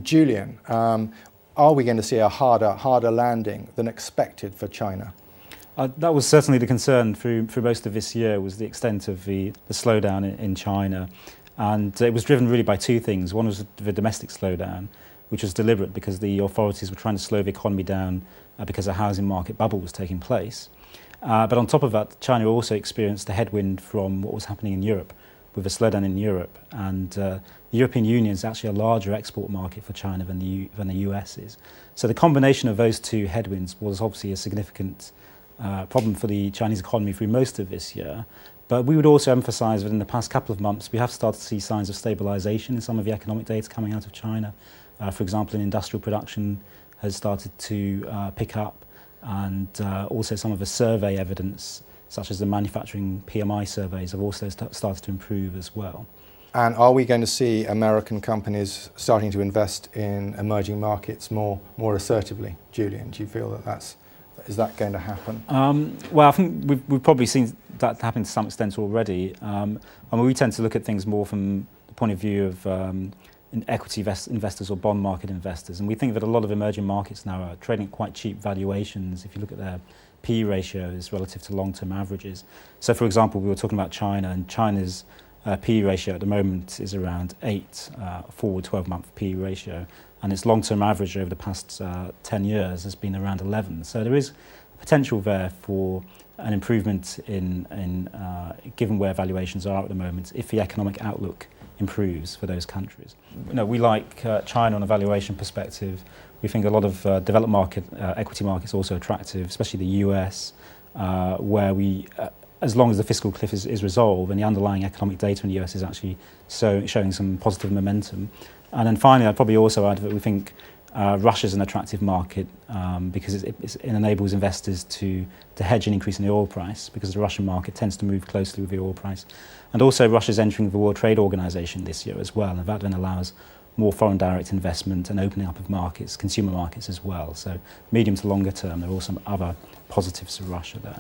Julien, are we going to see a harder landing than expected for China? That was certainly the concern through most of this year, was the extent of the slowdown in China. And it was driven really by two things. One was the domestic slowdown, which was deliberate because the authorities were trying to slow the economy down because a housing market bubble was taking place. But on top of that, China also experienced a headwind from what was happening in Europe, with a slowdown in Europe. And the European Union is actually a larger export market for China than the US is. So the combination of those two headwinds was obviously a significant problem for the Chinese economy through most of this year. But we would also emphasise that in the past couple of months, we have started to see signs of stabilisation in some of the economic data coming out of China. For example, industrial production has started to pick up, and also some of the survey evidence, such as the manufacturing PMI surveys, have also started to improve as well. And are we going to see American companies starting to invest in emerging markets more assertively? Julien, do you feel that is that going to happen? Well, I think we've probably seen that happen to some extent already. I mean, we tend to look at things more from the point of view of equity investors or bond market investors, and we think that a lot of emerging markets now are trading at quite cheap valuations if you look at their P ratios relative to long-term averages. So, for example, we were talking about China, and China's P ratio at the moment is around 8, forward 12-month P ratio, and its long-term average over the past 10 years has been around 11. So there is potential there for an improvement in given where valuations are at the moment, if the economic outlook improves for those countries. You know, we like China on a valuation perspective. We think a lot of developed market equity markets are also attractive, especially the US, where we as long as the fiscal cliff is resolved and the underlying economic data in the US is actually showing some positive momentum. And then finally, I'd probably also add that we think Russia's an attractive market because it enables investors to hedge an increase in the oil price, because the Russian market tends to move closely with the oil price. And also Russia's entering the World Trade Organization this year as well, and that then allows more foreign direct investment and opening up of markets, consumer markets as well. So medium to longer term, there are also some other positives for Russia there.